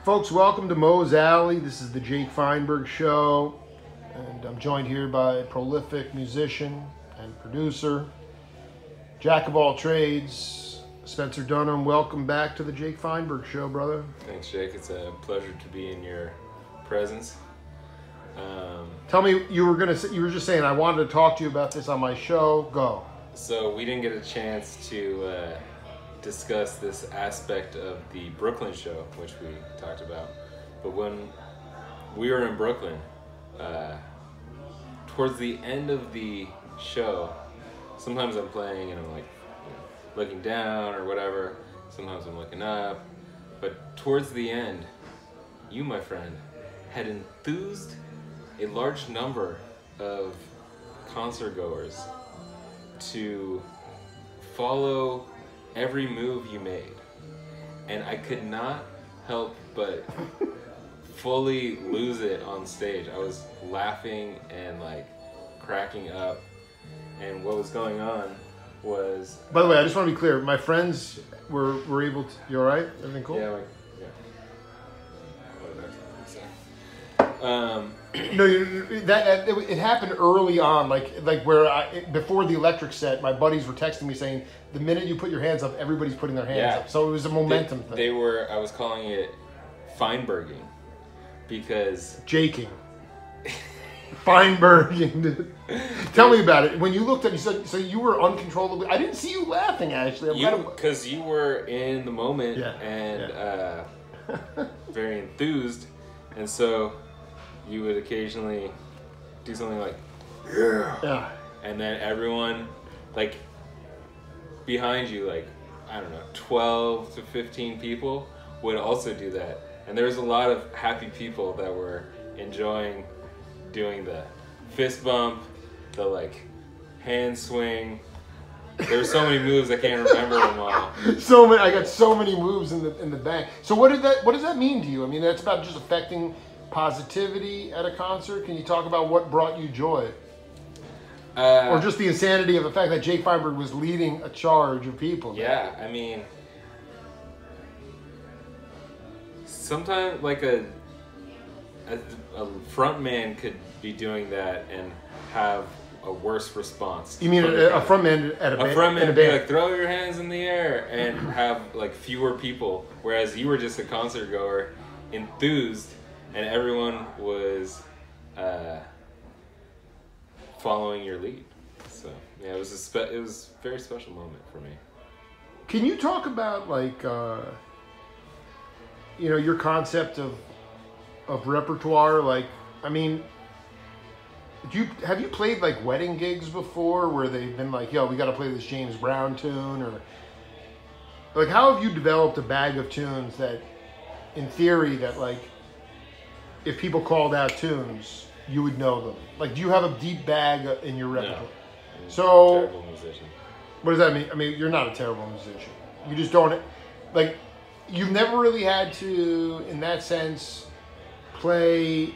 Folks, welcome to Moe's Alley. This is the Jake Feinberg Show, and I'm joined here by a prolific musician and producer, jack of all trades, Spencer Dunham. Welcome back to the Jake Feinberg Show, brother. Thanks, Jake. It's a pleasure to be in your presence. Tell me, you were just saying I wanted to talk to you about this on my show. Go. So we didn't get a chance to discuss this aspect of the Brooklyn show, which we talked about. But when we were in Brooklyn, towards the end of the show, sometimes I'm playing and I'm like looking down or whatever. Sometimes I'm looking up. But towards the end, you, my friend, had enthused a large number of concert goers to follow every move you made, and I could not help but fully lose it on stage. I was laughing and like cracking up, and what was going on was... By the way, I just want to be clear, my friends were able to... You all right? Everything cool? Yeah. No, it happened early on, like where before the electric set, my buddies were texting me saying the minute you put your hands up, everybody's putting their hands up. So it was a momentum thing. I was calling it Feinberging because Jaking. Feinberging, dude. Tell me about it. When you looked at me, so you were uncontrollably. I didn't see you laughing actually. Because you were in the moment and very enthused, and so you would occasionally do something like, yeah. And then everyone, like, behind you, like, I don't know, 12 to 15 people would also do that. And there was a lot of happy people that were enjoying doing the fist bump, the, like, hand swing. There were so many moves, I can't remember them all. I got so many moves in the bank. So what does that mean to you? I mean, that's about just affecting positivity at a concert. Can you talk about what brought you joy? Or just the insanity of the fact that Jake Feinberg was leading a charge of people. Yeah, I mean, sometimes like a front man could be doing that and have a worse response. You mean a front man at a band? A front man would be like, throw your hands in the air and have like fewer people, whereas you were just a concert goer, enthused, and everyone was following your lead. So yeah, it was a very special moment for me. Can you talk about like your concept of repertoire? Like, I mean, have you played like wedding gigs before where they've been like, yo, we got to play this James Brown tune, or like how have you developed a bag of tunes that, in theory, that like, if people called out tunes, you would know them? Like, do you have a deep bag in your repertoire? No. So, terrible musician. What does that mean? I mean, you're not a terrible musician. You just don't, like, you've never really had to, in that sense, play.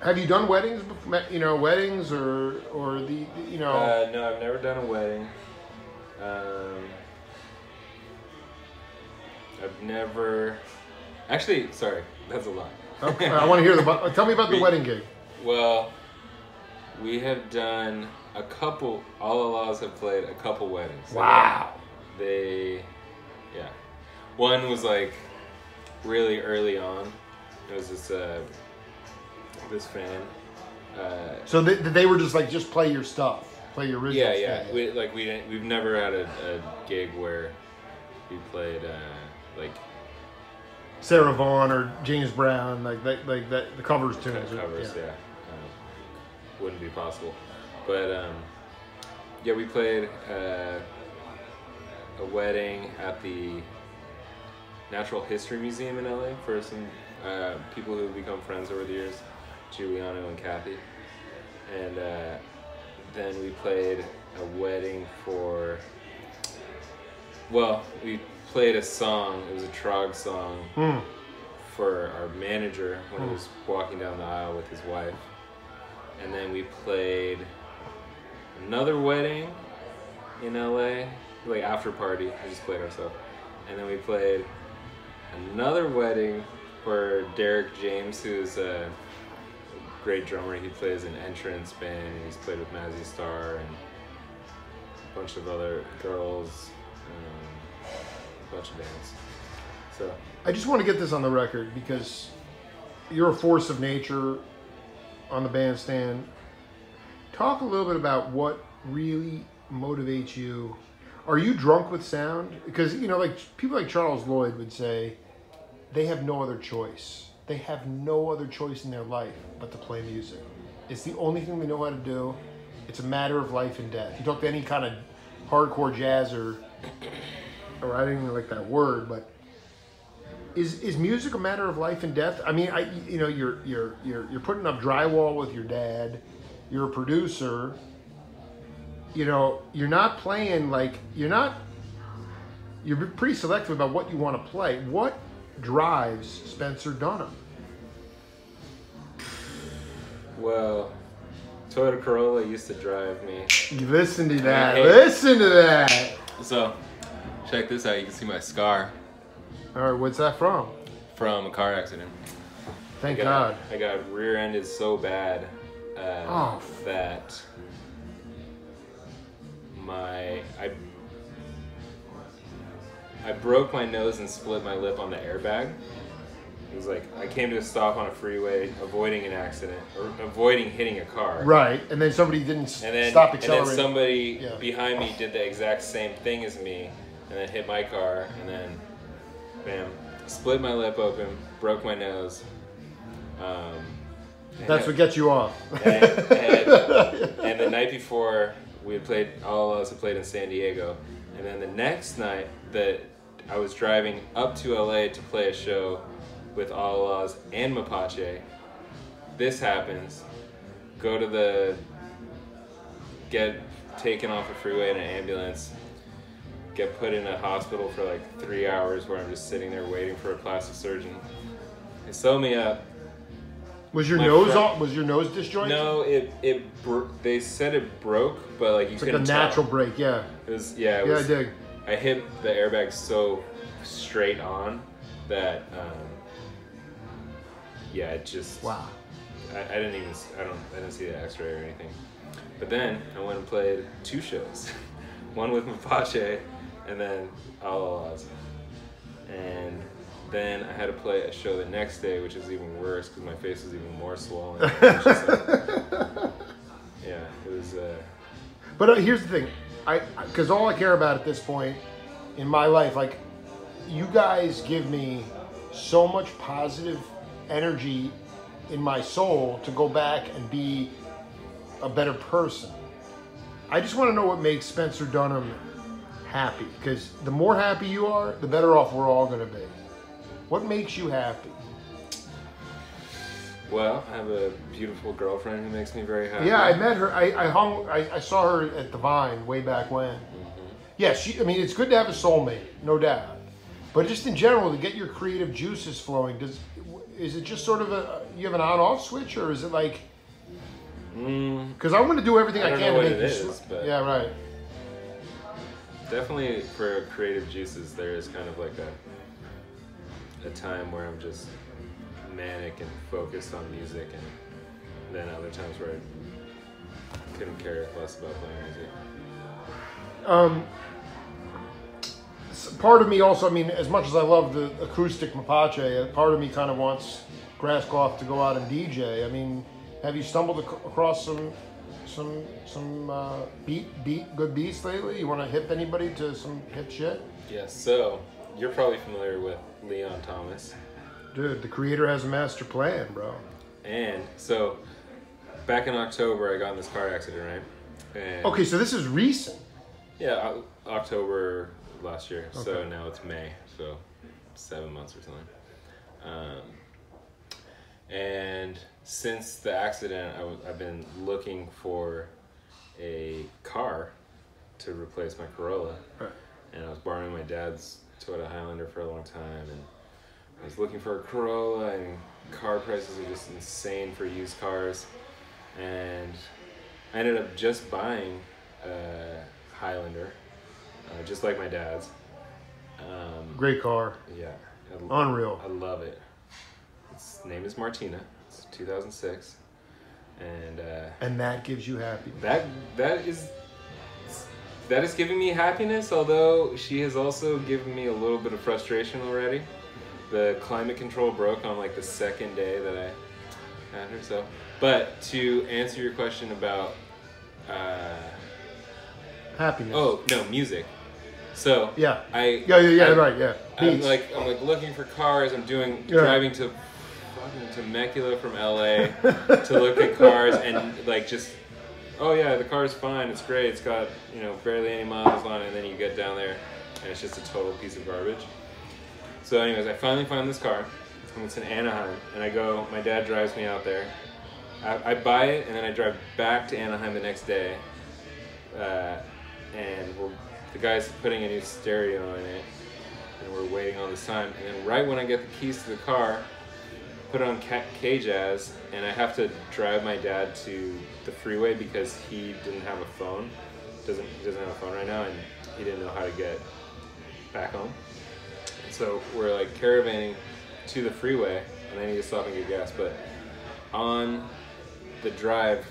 Have you done weddings before? Weddings or the. No, I've never done a wedding. I've never. Actually, sorry, that's a lie. Okay, I want to hear tell me about the wedding gig. Well, we have done a couple. Allah-Las have played a couple weddings. Wow. One was like really early on. It was this fan. So they were just play your stuff, play your original. Yeah. We've never had a gig where we played like Sarah Vaughan or James Brown, like that, the covers tunes. Covers, yeah. Wouldn't be possible. But we played a wedding at the Natural History Museum in LA for some people who have become friends over the years, Giuliano and Kathy. And then we played a wedding for, we played a song, it was a Trog song for our manager when he was walking down the aisle with his wife. And then we played another wedding in LA, like after party. We just played ourselves. And then we played another wedding Or Derek James, who's a great drummer. He plays in Entrance Band. He's played with Mazzy Star and a bunch of other girls, a bunch of bands. So I just want to get this on the record because you're a force of nature on the bandstand. Talk a little bit about what really motivates you. Are you drunk with sound? Because, you know, like people like Charles Lloyd would say, they have no other choice. They have no other choice in their life but to play music. It's the only thing they know how to do. It's a matter of life and death. You talk to any kind of hardcore jazz or I don't even like that word, but is music a matter of life and death? I mean, you're putting up drywall with your dad. You're a producer. You know, you're not playing like you're pretty selective about what you want to play. What drives Spencer Dunham? Well, Toyota Corolla used to drive me. Listen to that. Hey. Listen to that. So, check this out. You can see my scar. All right, what's that from? From a car accident. Thank God. I got rear-ended so bad that I broke my nose and split my lip on the airbag. It was like I came to a stop on a freeway, avoiding an accident or avoiding hitting a car. Right, and then somebody didn't stop accelerating. And then somebody behind me did the exact same thing as me, and then hit my car, and then, bam, split my lip open, broke my nose. That's what gets you off. And the night before, we had played, Allah-Las had played in San Diego, and then the next night that I was driving up to LA to play a show with Allah-Las and Mapache, this happens. Get taken off a freeway in an ambulance, get put in a hospital for like 3 hours where I'm just sitting there waiting for a plastic surgeon. They sew me up. Was your nose disjointed? No, they said it broke, but like you couldn't like a natural break, yeah. It was. I dig. I hit the airbag so straight on that, it just. Wow. I didn't see the X-ray or anything. But then I went and played 2 shows, one with Mapache, and then Allah-Las. And then I had to play a show the next day, which is even worse because my face was even more swollen. It was. But here's the thing, because all I care about at this point in my life, like, you guys give me so much positive energy in my soul to go back and be a better person. I just want to know what makes Spencer Dunham happy, because the more happy you are, the better off we're all going to be. What makes you happy? Well, I have a beautiful girlfriend who makes me very happy. Yeah, I met her. I saw her at the Vine way back when. Mm-hmm. Yeah, it's good to have a soulmate, no doubt. But just in general, to get your creative juices flowing, is it just sort of you have an on-off switch, or is it like? Because I want to do everything I can to make this. Yeah, right. Definitely for creative juices, there is kind of like a time where I'm just manic and focused on music, and then other times where I couldn't care less about playing music. Part of me also, as much as I love the acoustic Mapache, part of me kind of wants Grasscloth to go out and DJ. Have you stumbled across some good beats lately? You want to hip anybody to some hip shit? Yes. So you're probably familiar with Leon Thomas. Dude, the creator has a master plan, bro. And so back in October, I got in this car accident, right? And okay, so this is recent. Yeah, October last year. Okay. So now it's May, so 7 months or something. And since the accident, I've been looking for a car to replace my Corolla. Right. And I was borrowing my dad's Toyota Highlander for a long time, and I was looking for a Corolla, and car prices are just insane for used cars. And I ended up just buying a Highlander, just like my dad's. Great car. Yeah. Unreal. I love it. its name is Martina. It's 2006, and that gives you happiness. That is giving me happiness. Although she has also given me a little bit of frustration already. The climate control broke on like the second day that I had her. So, but to answer your question about happiness. Oh no, music. So yeah, right, yeah. I'm like looking for cars. I'm driving to fucking Temecula from LA to look at cars and like just oh yeah, the car's fine, it's great, it's got barely any miles on it, and then you get down there and it's just a total piece of garbage. So anyways, I finally find this car, and it's in Anaheim, and I go, my dad drives me out there. I buy it, and then I drive back to Anaheim the next day, and the guy's putting a new stereo in it, and we're waiting all this time, and then right when I get the keys to the car, put on K-Jazz, and I have to drive my dad to the freeway because he didn't have a phone, he doesn't have a phone right now, and he didn't know how to get back home. So we're like caravanning to the freeway, and I need to stop and get gas. But on the drive,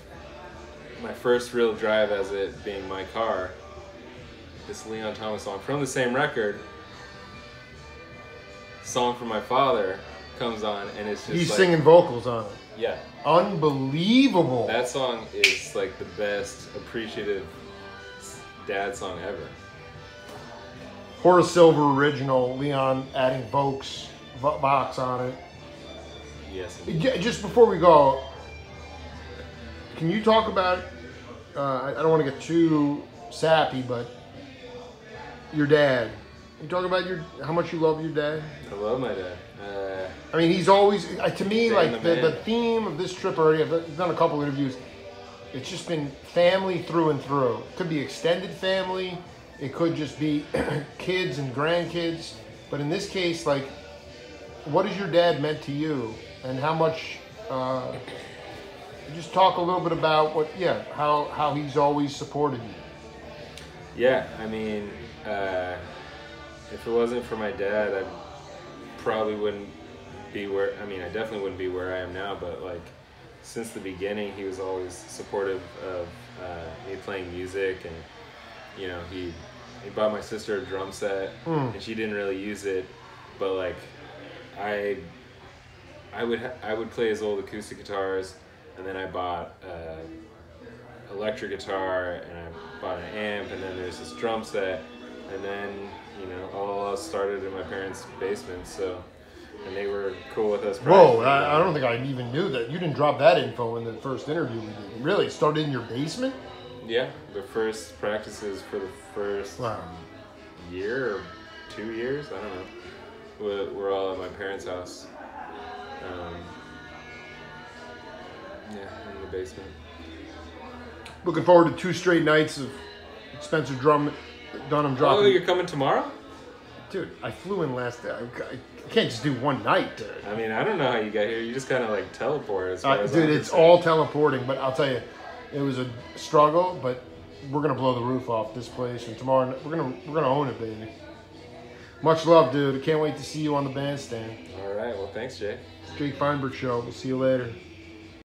my first real drive as it being my car, this Leon Thomas song from the same record, Song from My Father, comes on, and it's just he's singing vocals on it. Yeah. Unbelievable. That song is like the best appreciative dad song ever. Horace Silver original, Leon adding Vox on it. Yes. Just before we go, can you talk about, I don't want to get too sappy, but your dad. Can you talk about how much you love your dad? I love my dad. I mean, he's always, to me, like the theme of this trip already, I've done a couple interviews, it's just been family through and through. It could be extended family. It could just be kids and grandkids. But in this case, like, what has your dad meant to you? And how much, just talk a little bit about how he's always supported you. Yeah, I mean, if it wasn't for my dad, I probably wouldn't be I definitely wouldn't be where I am now, but like, since the beginning, he was always supportive of me playing music, and he bought my sister a drum set, and she didn't really use it, but like I would play his old acoustic guitars, and then I bought electric guitar, and I bought an amp, and then there's this drum set, and then Allah-Las started in my parents' basement, and they were cool with us. Whoa, I don't think I even knew that. You didn't drop that info in the first interview we did. Really? It started in your basement? Yeah, the first practices for the first year or 2 years, I don't know. We're all at my parents' house. In the basement. Looking forward to 2 straight nights of Spencer Dunham dropping. Oh, you're coming tomorrow? Dude, I flew in last day. I can't just do one night, dude. I mean, I don't know how you got here. You just kind of like teleport. Dude, it's all teleporting, but I'll tell you, it was a struggle, but we're gonna blow the roof off this place, and tomorrow we're gonna own it, baby. Much love, dude. I can't wait to see you on the bandstand. All right. Well, thanks, Jay. Jake Feinberg Show. We'll see you later.